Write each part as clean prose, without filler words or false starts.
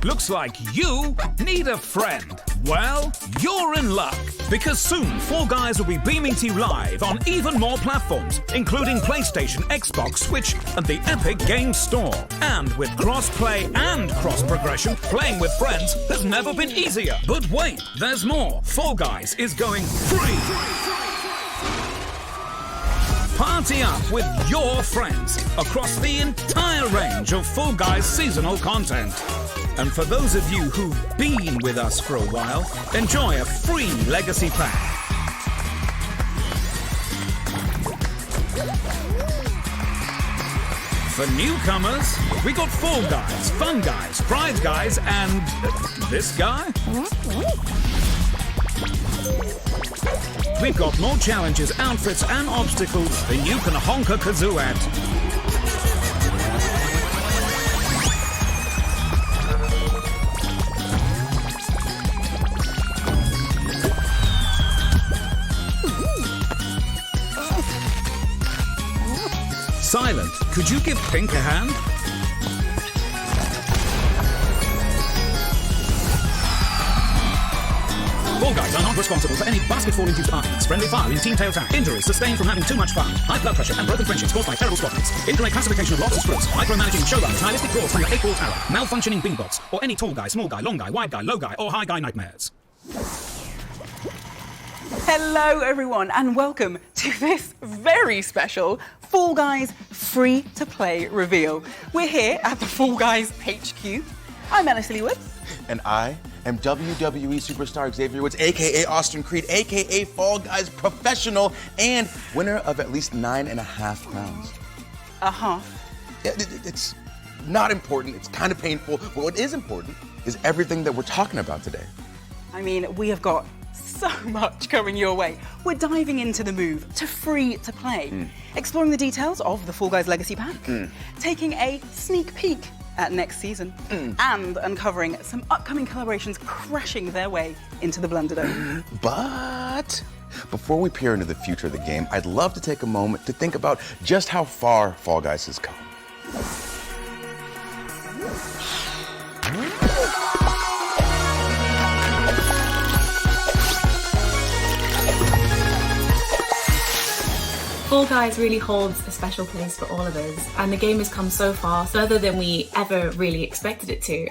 Looks like you need a friend. Well, you're in luck, because soon Fall Guys will be beaming to you live on even more platforms, including PlayStation, Xbox, Switch, and the Epic Games Store. And with cross-play and cross-progression, playing with friends has never been easier. But wait, there's more. Fall Guys is going free. Party up with your friends across the entire range of Fall Guys seasonal content. And for those of you who've been with us for a while, enjoy a free Legacy Pack. For newcomers, we got Fall Guys, Fun Guys, Pride Guys, and this guy? We've got more challenges, outfits, and obstacles than you can honk a kazoo at. Silent, could you give Pink a hand? Fall Guys are not responsible for any basket falling due to arguments, friendly fire in Team Tail Town, injuries sustained from having too much fun, high blood pressure and broken friendships caused by terrible squad mates, incorrect classification of lots of sports, micromanaging showrunners, nihilistic draws from your 8-ball tower, malfunctioning bing bots, or any tall guy, small guy, long guy, wide guy, low guy, or high guy nightmares. Hello everyone and welcome to this very special Fall Guys free-to-play reveal. We're here at the Fall Guys HQ. I'm Alice Leewood. And I am WWE superstar Xavier Woods, aka Austin Creed, aka Fall Guys professional and winner of at least 9.5 crowns. It's not important, it's kind of painful, but what is important is everything that we're talking about today. I mean, we have got so much coming your way. We're diving into the move to free-to-play, exploring the details of the Fall Guys Legacy Pack, taking a sneak peek at next season, and uncovering some upcoming collaborations crashing their way into the Blunderdome. But before we peer into the future of the game, I'd love to take a moment to think about just how far Fall Guys has come. Fall Guys really holds a special place for all of us, and the game has come so far, further than we ever really expected it to.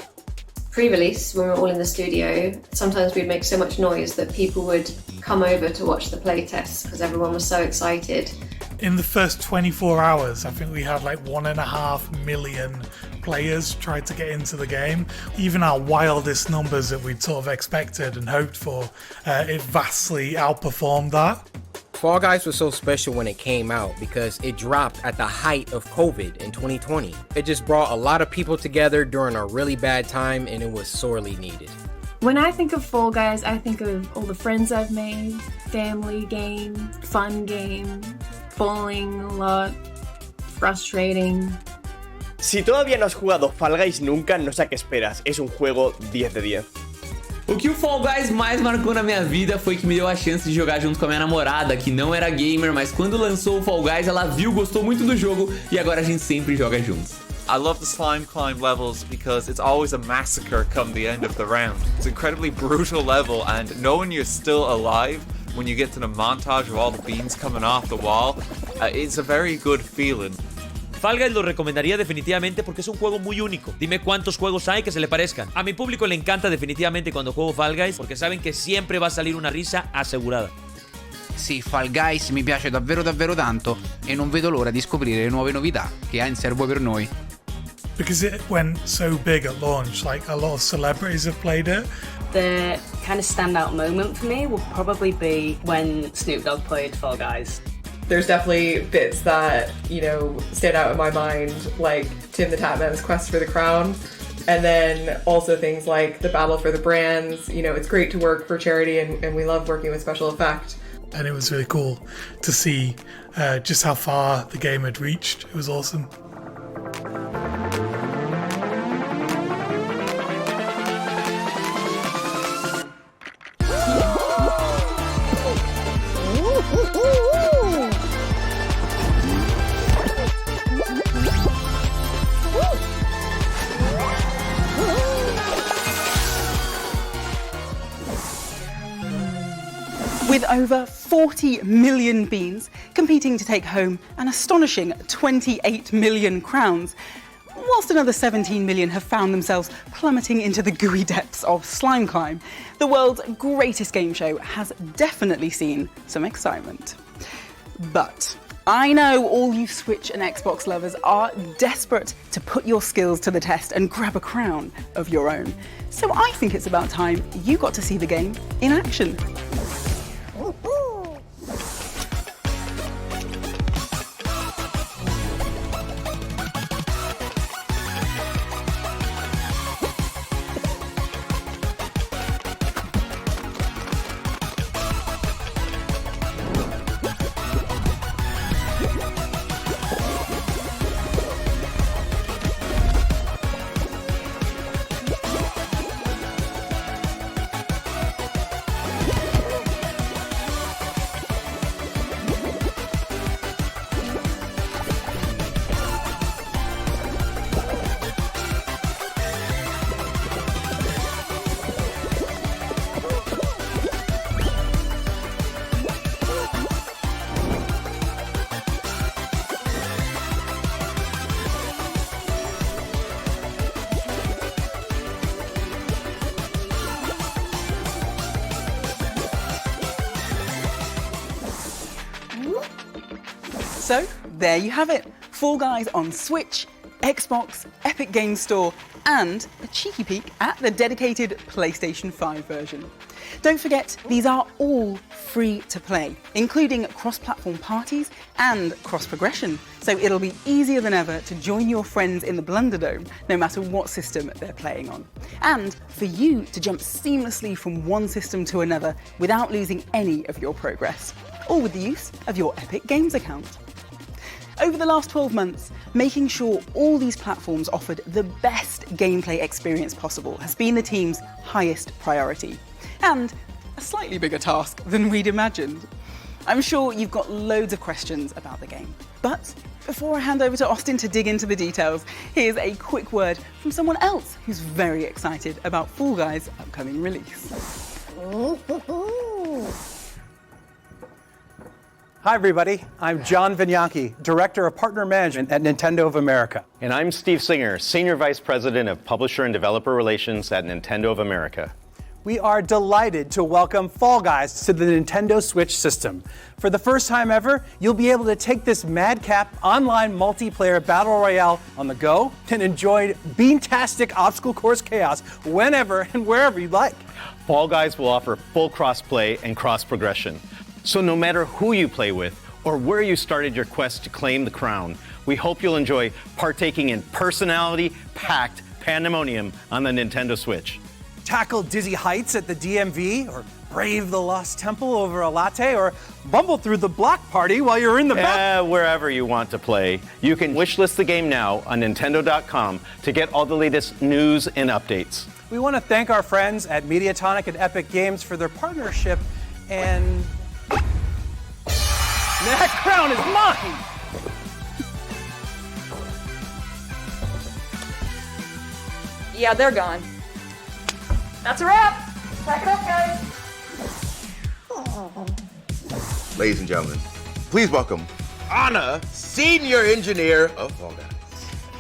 Pre-release, when we were all in the studio, sometimes we'd make so much noise that people would come over to watch the playtests because everyone was so excited. In the first 24 hours, I think we had like 1.5 million players tried to get into the game. Even our wildest numbers that we'd sort of expected and hoped for, it vastly outperformed that. Fall Guys was so special when it came out because it dropped at the height of COVID in 2020. It just brought a lot of people together during a really bad time, and it was sorely needed. When I think of Fall Guys, I think of all the friends I've made, family game, fun game, bowling a lot, frustrating. Si todavía no has jugado Fall Guys nunca, no sé a qué esperas. Es un juego 10 de 10. O que o Fall Guys mais marcou na minha vida foi que me deu a chance de jogar junto com a minha namorada, que não era gamer, mas quando lançou o Fall Guys, ela viu, gostou muito do jogo e agora a gente sempre joga juntos. I love the slime climb levels because it's always a massacre come the end of the round. It's an incredibly brutal level, and knowing you're still alive when you get to the montage of all the beans coming off the wall, it's a very good feeling. Fall Guys lo recomendaría definitivamente porque es un juego muy único. Dime cuántos juegos hay que se le parezcan. A mi público le encanta definitivamente cuando juego Fall Guys porque saben che sempre va a salir una risa assicurata. Sì, Fall Guys mi piace davvero tanto e non vedo l'ora di scoprire le nuove novità che ha in serbo per noi. Because it went so big at launch, like a lot of celebrities have played it. The kind of standout moment for me will probably be when Snoop Dogg played Fall Guys. There's definitely bits that, you know, stand out in my mind, like Tim the Tatman's quest for the crown. And then also things like the battle for the brands. You know, it's great to work for charity and we love working with special effect. And it was really cool to see just how far the game had reached. It was awesome. with over 40 million beans competing to take home an astonishing 28 million crowns, whilst another 17 million have found themselves plummeting into the gooey depths of Slime Climb. The world's greatest game show has definitely seen some excitement. But I know all you Switch and Xbox lovers are desperate to put your skills to the test and grab a crown of your own. So I think it's about time you got to see the game in action. So, there you have it. Fall Guys on Switch, Xbox, Epic Games Store, and a cheeky peek at the dedicated PlayStation 5 version. Don't forget, these are all free to play, including cross-platform parties and cross-progression, so it'll be easier than ever to join your friends in the Blunderdome, no matter what system they're playing on. And for you to jump seamlessly from one system to another without losing any of your progress, all with the use of your Epic Games account. Over the last 12 months, making sure all these platforms offered the best gameplay experience possible has been the team's highest priority, and a slightly bigger task than we'd imagined. I'm sure you've got loads of questions about the game, but before I hand over to Austin to dig into the details, here's a quick word from someone else who's very excited about Fall Guys' upcoming release. Hi everybody, I'm John Vignacchi, Director of Partner Management at Nintendo of America. And I'm Steve Singer, Senior Vice President of Publisher and Developer Relations at Nintendo of America. We are delighted to welcome Fall Guys to the Nintendo Switch system. For the first time ever, you'll be able to take this madcap online multiplayer battle royale on the go and enjoy beantastic obstacle course chaos whenever and wherever you'd like. Fall Guys will offer full cross-play and cross-progression. So no matter who you play with or where you started your quest to claim the crown, we hope you'll enjoy partaking in personality-packed pandemonium on the Nintendo Switch. Tackle dizzy heights at the DMV, or brave the Lost Temple over a latte, or bumble through the block party while you're in the back. Wherever you want to play. You can wishlist the game now on Nintendo.com to get all the latest news and updates. We want to thank our friends at Mediatonic and Epic Games for their partnership, and that crown is mine! Yeah, they're gone. That's a wrap! Pack it up, guys! Ladies and gentlemen, please welcome Anna, Senior Engineer of Fall Guys.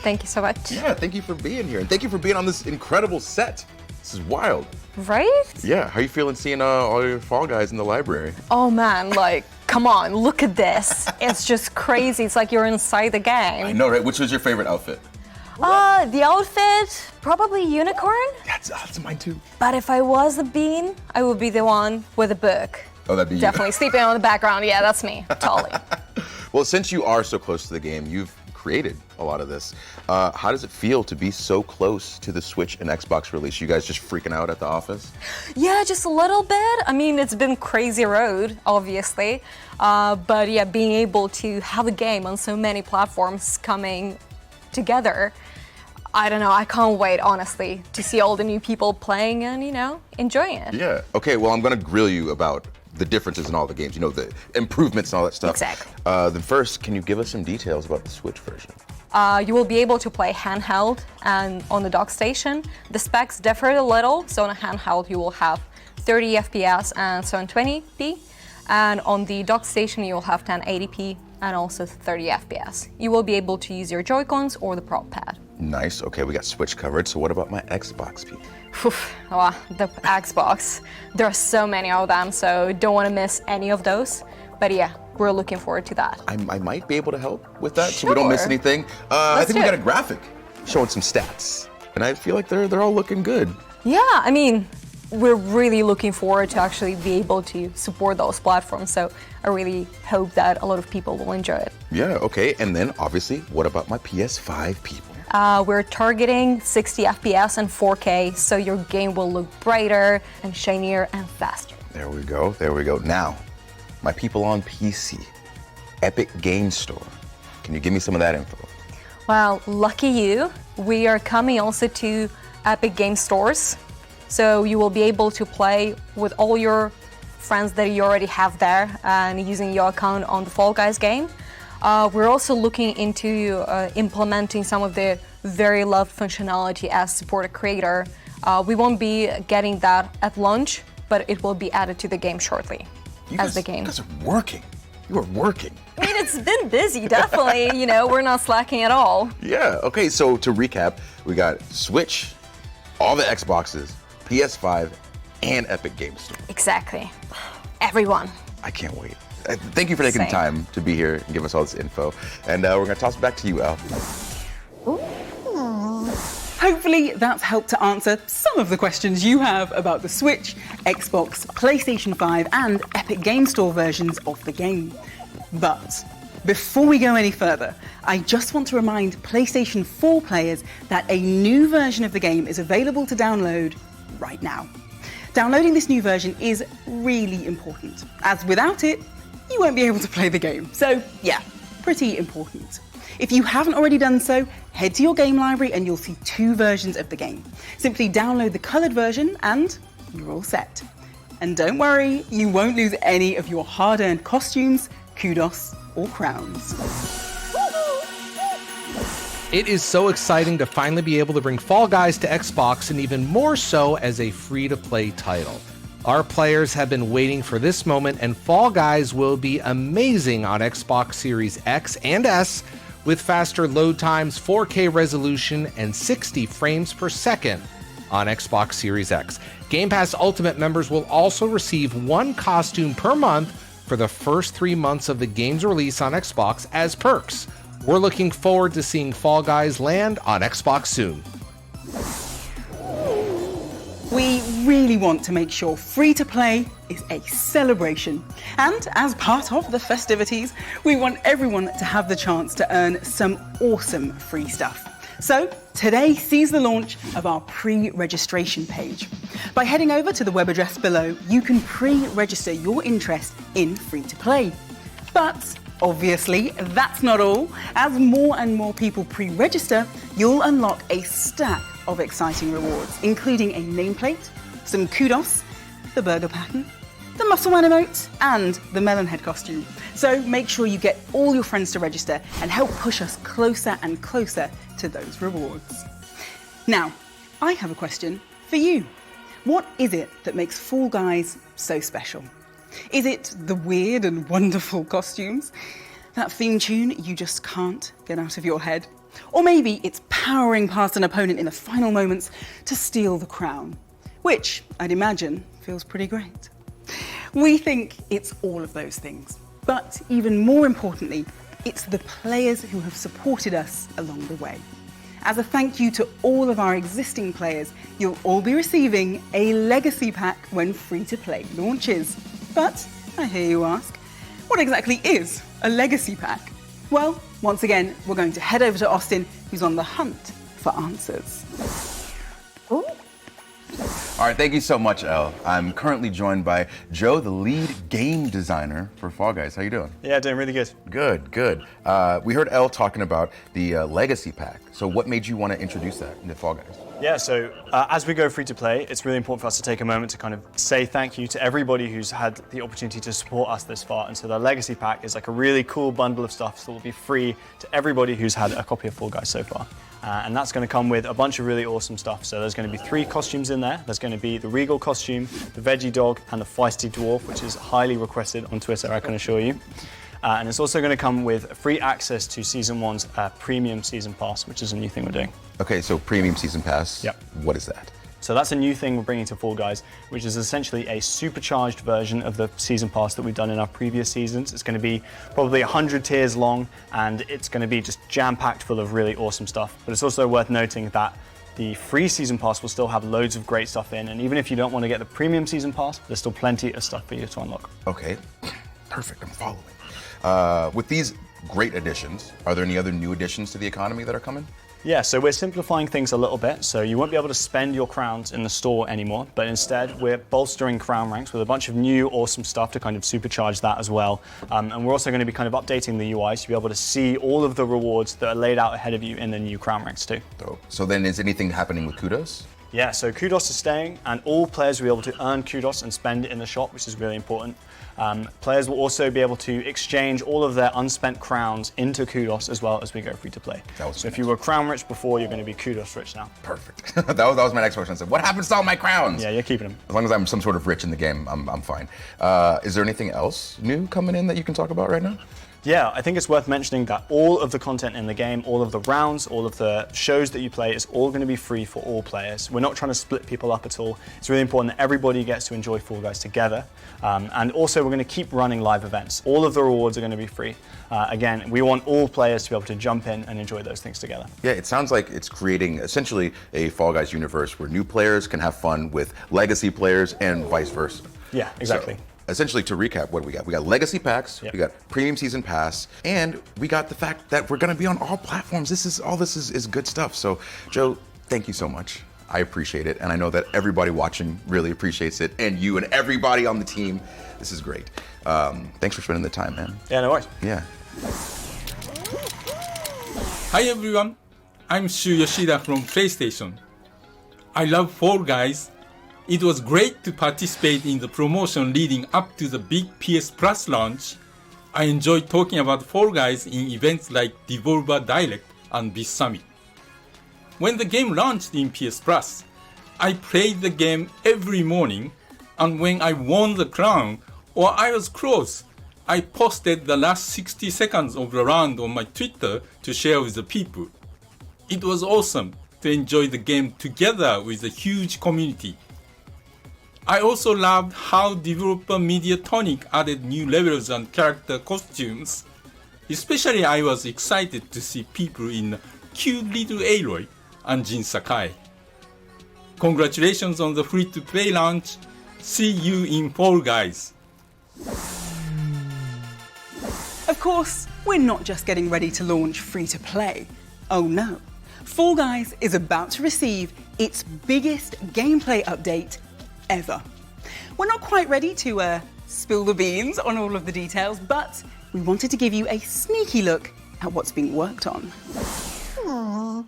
Thank you so much. Yeah, thank you for being here. And thank you for being on this incredible set. This is wild. Right? Yeah, how are you feeling seeing all your Fall Guys in the library? Oh man, like, come on, look at this. It's just crazy. It's like you're inside the game. I know, right? Which was your favorite outfit? The outfit, probably unicorn. That's mine too. But if I was a bean, I would be the one with a book. Oh, that'd be you. Definitely sleeping on the background. Yeah, that's me, totally. Well, since you are so close to the game, you've created a lot of this. How does it feel to be so close to the Switch and Xbox release? You guys just freaking out at the office? Yeah, just a little bit. I mean, it's been crazy road, obviously. But yeah, being able to have a game on so many platforms coming together, I don't know, I can't wait, honestly, to see all the new people playing and, enjoying it. Yeah. Okay, well, I'm going to grill you about the differences in all the games, the improvements and all that stuff. Exactly. Then first, can you give us some details about the Switch version? You will be able to play handheld and on the dock station. The specs differ a little, so on a handheld you will have 30 FPS and 720p. And on the dock station, you'll have 1080p and also 30 FPS. You will be able to use your Joy-Cons or the prop pad. Nice. Okay, we got Switch covered. So what about my Xbox people? The Xbox. There are so many of them, so don't want to miss any of those. But yeah, we're looking forward to that. I might be able to help with that so we don't miss anything. I think we got a graphic showing some stats. And I feel like they're all looking good. Yeah, I mean, we're really looking forward to actually be able to support those platforms. So I really hope that a lot of people will enjoy it. Yeah, okay. And then obviously, what about my PS5 people? We're targeting 60 FPS and 4K, so your game will look brighter and shinier and faster. There we go, there we go. Now, my people on PC, Epic Game Store. Can you give me some of that info? Well, lucky you. We are coming also to Epic Game Stores, so you will be able to play with all your friends that you already have there and using your account on the Fall Guys game. We're also looking into implementing some of the very loved functionality as support a creator. We won't be getting that at launch, but it will be added to the game shortly. You guys are working. You are working. I mean, it's been busy, definitely. We're not slacking at all. Yeah, okay, so to recap, we got Switch, all the Xboxes, PS5, and Epic Game Store. Exactly. Everyone. I can't wait. Thank you for taking the time to be here and give us all this info. And we're going to toss it back to you, Elle. Hopefully that's helped to answer some of the questions you have about the Switch, Xbox, PlayStation 5 and Epic Game Store versions of the game. But before we go any further, I just want to remind PlayStation 4 players that a new version of the game is available to download right now. Downloading this new version is really important, as without it, you won't be able to play the game. So yeah, pretty important. If you haven't already done so, head to your game library and you'll see 2 versions of the game. Simply download the coloured version and you're all set. And don't worry, you won't lose any of your hard-earned costumes, kudos, or crowns. It is so exciting to finally be able to bring Fall Guys to Xbox, and even more so as a free-to-play title. Our players have been waiting for this moment, and Fall Guys will be amazing on Xbox Series X and S with faster load times, 4K resolution, and 60 frames per second on Xbox Series X. Game Pass Ultimate members will also receive 1 costume per month for the first 3 months of the game's release on Xbox as perks. We're looking forward to seeing Fall Guys land on Xbox soon. We really want to make sure free-to-play is a celebration. And as part of the festivities, we want everyone to have the chance to earn some awesome free stuff. So today sees the launch of our pre-registration page. By heading over to the web address below, you can pre-register your interest in free-to-play. But obviously, that's not all. As more and more people pre-register, you'll unlock a stack of exciting rewards, including a nameplate, some kudos, the burger pattern, the muscle man emote, and the melon head costume. So make sure you get all your friends to register and help push us closer and closer to those rewards. Now, I have a question for you. What is it that makes Fall Guys so special? Is it the weird and wonderful costumes? That theme tune you just can't get out of your head? Or maybe it's powering past an opponent in the final moments to steal the crown, which I'd imagine feels pretty great. We think it's all of those things, but even more importantly, it's the players who have supported us along the way. As a thank you to all of our existing players, you'll all be receiving a legacy pack when free-to-play launches. But I hear you ask, what exactly is a legacy pack? Well, once again, we're going to head over to Austin, who's on the hunt for answers. All right, thank you so much, Elle. I'm currently joined by Joe, the lead game designer for Fall Guys. How you doing? Yeah, doing really good. Good, good. We heard Elle talking about the Legacy Pack. So what made you want to introduce that into Fall Guys? Yeah, so as we go free to play, it's really important for us to take a moment to kind of say thank you to everybody who's had the opportunity to support us this far. And so the Legacy Pack is like a really cool bundle of stuff that will be free to everybody who's had a copy of Fall Guys so far. And that's going to come with a bunch of really awesome stuff. So there's going to be 3 costumes in there. There's going to be the Regal costume, the Veggie Dog, and the Feisty Dwarf, which is highly requested on Twitter, I can assure you. And it's also going to come with free access to Season 1's Premium Season Pass, which is a new thing we're doing. Okay, so Premium Season Pass. Yep. What is that? So that's a new thing we're bringing to Fall Guys, which is essentially a supercharged version of the Season Pass that we've done in our previous seasons. It's going to be probably 100 tiers long, and it's going to be just jam-packed full of really awesome stuff. But it's also worth noting that the free Season Pass will still have loads of great stuff in, and even if you don't want to get the Premium Season Pass, there's still plenty of stuff for you to unlock. Okay, perfect, I'm following. With these great additions, are there any other new additions to the economy that are coming? Yeah, so we're simplifying things a little bit. So you won't be able to spend your crowns in the store anymore, but instead we're bolstering crown ranks with a bunch of new awesome stuff to kind of supercharge that as well. And we're also going to be kind of updating the UI to be able to see all of the rewards that are laid out ahead of you in the new crown ranks too. So then is anything happening with Kudos? Yeah, so Kudos is staying, and all players will be able to earn Kudos and spend it in the shop, which is really important. Players will also be able to exchange all of their unspent crowns into Kudos as well as we go free to play. So if you were crown rich before, you're going to be Kudos rich now. Perfect. that was my next question. I said, what happens to all my crowns? Yeah, you're keeping them. As long as I'm some sort of rich in the game, I'm fine. Is there anything else new coming in that you can talk about right now? Yeah, I think it's worth mentioning that all of the content in the game, all of the rounds, all of the shows that you play is all going to be free for all players. We're not trying to split people up at all. It's really important that everybody gets to enjoy Fall Guys together. And also we're going to keep running live events. All of the rewards are going to be free. Again, we want all players to be able to jump in and enjoy those things together. Yeah, it sounds like it's creating essentially a Fall Guys universe where new players can have fun with legacy players and vice versa. Yeah, exactly. So, essentially, to recap, what do we got? We got legacy packs, we got premium season pass, and we got the fact that we're going to be on all platforms. This is good stuff. So, Joe, thank you so much. I appreciate it, and I know that everybody watching really appreciates it, and you and everybody on the team. This is great. Thanks for spending the time, man. Yeah, no worries. Yeah. Hi everyone, I'm Shu Yoshida from PlayStation. I love Fall Guys. It was great to participate in the promotion leading up to the big PS Plus launch. I enjoyed talking about Fall Guys in events like Devolver Direct and this Summit. When the game launched in PS Plus, I played the game every morning, and when I won the crown or I was close, I posted the last 60 seconds of the round on my Twitter to share with the people. It was awesome to enjoy the game together with a huge community. I also loved how developer Mediatonic added new levels and character costumes. Especially I was excited to see people in cute little Aloy and Jin Sakai. Congratulations on the free-to-play launch. See you in Fall Guys. Of course, we're not just getting ready to launch free-to-play. Oh no. Fall Guys is about to receive its biggest gameplay update ever. We're not quite ready to spill the beans on all of the details, but we wanted to give you a sneaky look at what's being worked on. Aww.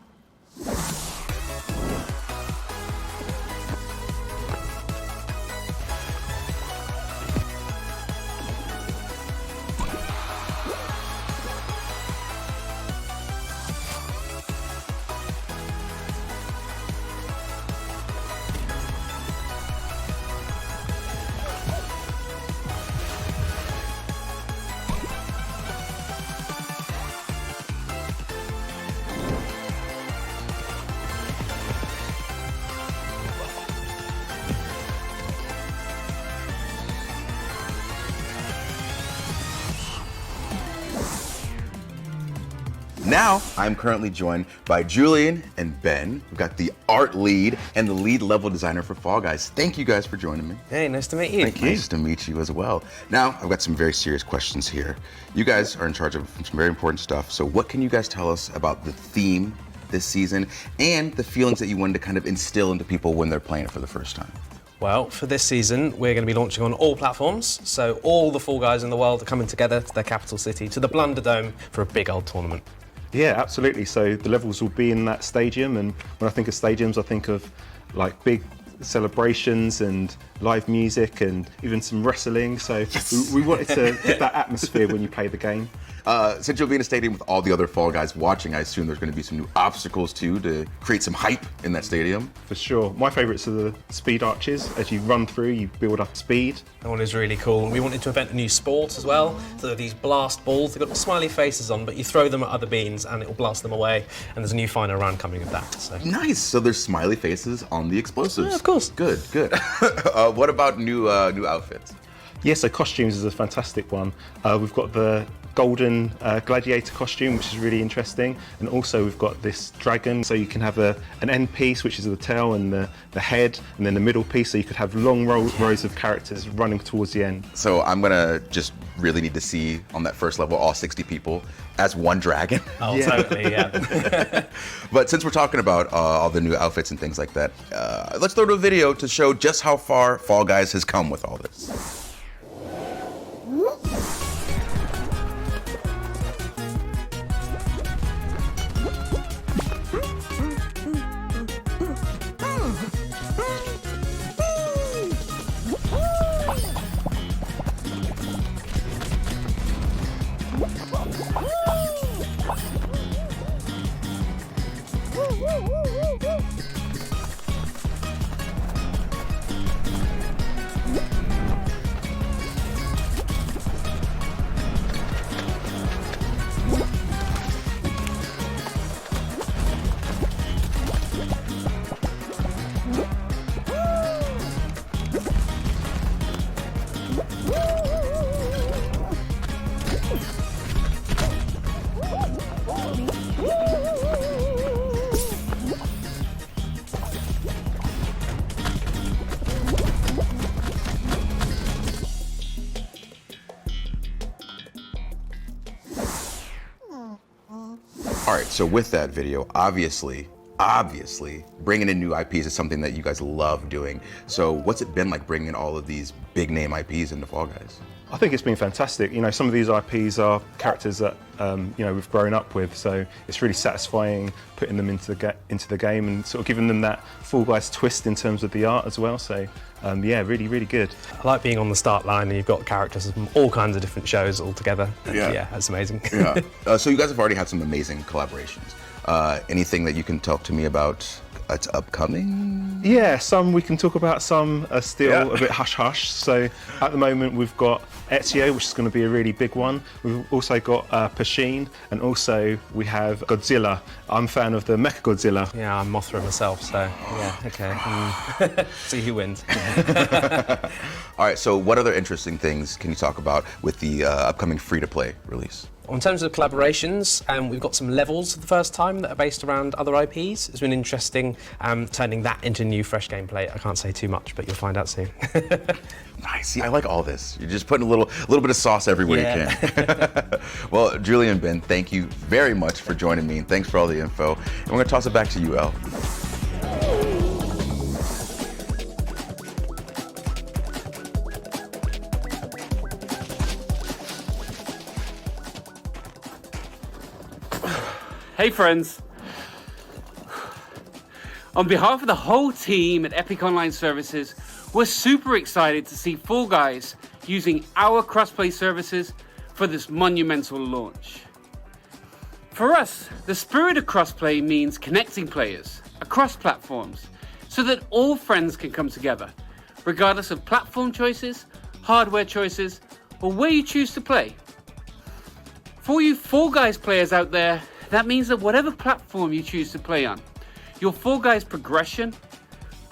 Now, I'm currently joined by Julian and Ben. We've got the art lead and the lead level designer for Fall Guys. Thank you guys for joining me. Hey, nice to meet you. Thank you. Nice to meet you as well. Now, I've got some very serious questions here. You guys are in charge of some very important stuff. So what can you guys tell us about the theme this season and the feelings that you wanted to kind of instill into people when they're playing it for the first time? Well, for this season, we're going to be launching on all platforms. So all the Fall Guys in the world are coming together to their capital city, to the Blunder Dome, for a big old tournament. Yeah, absolutely. So the levels will be in that stadium, and when I think of stadiums, I think of like big celebrations and live music and even some wrestling. So we wanted to get that atmosphere when you play the game. Since you'll be in a stadium with all the other Fall Guys watching, I assume there's going to be some new obstacles too to create some hype in that stadium. For sure. My favourites are the speed arches. As you run through, you build up speed. That one is really cool. We wanted to invent a new sport as well. So these blast balls, they've got smiley faces on, but you throw them at other beans and it will blast them away. And there's a new final round coming of that. So. Nice. So there's smiley faces on the explosives. Yeah, of course. Good, good. What about new outfits? Yeah, so costumes is a fantastic one. We've got the golden gladiator costume, which is really interesting, and also we've got this dragon, so you can have an end piece, which is the tail and the head, and then the middle piece, so you could have long rows of characters running towards the end. So I'm gonna just really need to see on that first level all 60 people as one dragon. Oh, yeah. Totally, yeah. But since we're talking about all the new outfits and things like that, let's throw to a video to show just how far Fall Guys has come with all this. All right, so with that video, obviously, bringing in new IPs is something that you guys love doing. So what's it been like bringing all of these big name IPs into Fall Guys? I think it's been fantastic. You know, some of these IPs are characters that you know, we've grown up with, so it's really satisfying putting them into the game and sort of giving them that Fall Guys twist in terms of the art as well. So yeah, really good. I like being on the start line and you've got characters from all kinds of different shows all together. Yeah, that's amazing. Yeah. So you guys have already had some amazing collaborations. Anything that you can talk to me about that's upcoming? Yeah, some we can talk about, some are still a bit hush-hush. So at the moment we've got Ezio, which is going to be a really big one. We've also got Pasheen, and also we have Godzilla. I'm a fan of the Mechagodzilla. Yeah, I'm Mothra myself, so yeah, okay. See who wins. All right, so what other interesting things can you talk about with the upcoming free-to-play release? In terms of collaborations, we've got some levels for the first time that are based around other IPs. It's been interesting turning that into new, fresh gameplay. I can't say too much, but you'll find out soon. Nice. See, I like all this. You're just putting a little bit of sauce everywhere you can. Well, Julie and Ben, thank you very much for joining me, and thanks for all the info. And we're going to toss it back to you, El. Hey friends, on behalf of the whole team at Epic Online Services, we're super excited to see Fall Guys using our crossplay services for this monumental launch. For us, the spirit of crossplay means connecting players across platforms so that all friends can come together, regardless of platform choices, hardware choices, or where you choose to play. For you Fall Guys players out there, that means that whatever platform you choose to play on, your Fall Guys progression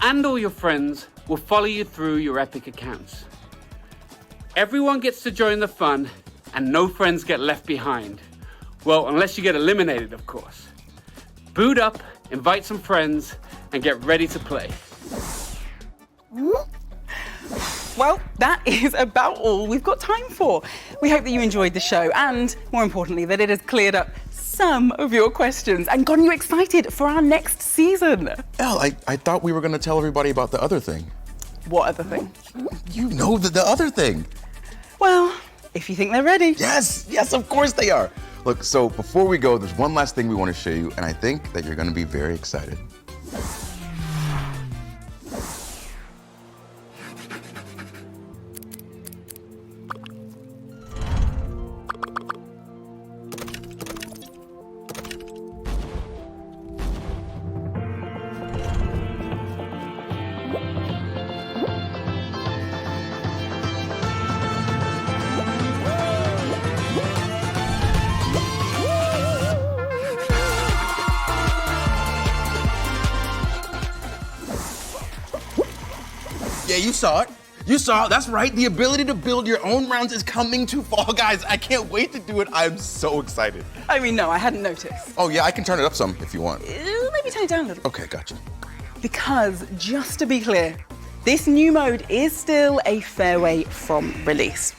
and all your friends will follow you through your Epic accounts. Everyone gets to join the fun and no friends get left behind. Well, unless you get eliminated, of course. Boot up, invite some friends, and get ready to play. Well, that is about all we've got time for. We hope that you enjoyed the show and, more importantly, that it has cleared up some of your questions and gotten you excited for our next season. El, I thought we were going to tell everybody about the other thing. What other thing? You know the other thing. Well, if you think they're ready. Yes, of course they are. Look, so before we go, there's one last thing we want to show you, and I think that you're going to be very excited. Yeah, you saw it. You saw it. That's right. The ability to build your own rounds is coming to Fall Guys. I can't wait to do it. I'm so excited. I mean, no, I hadn't noticed. Oh, yeah, I can turn it up some if you want. Maybe turn it down a little. Okay, gotcha. Because, just to be clear, this new mode is still a fair way from release.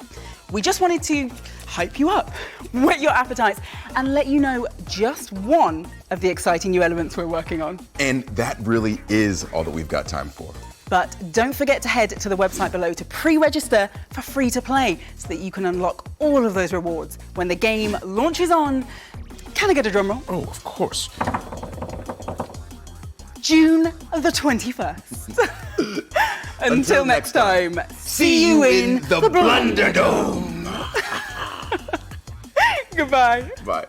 We just wanted to hype you up, whet your appetites, and let you know just one of the exciting new elements we're working on. And that really is all that we've got time for. But don't forget to head to the website below to pre-register for free to play so that you can unlock all of those rewards when the game launches on, can I get a drum roll? Oh, of course. June the 21st. Until next time, see you in the Blunderdome. Goodbye. Bye.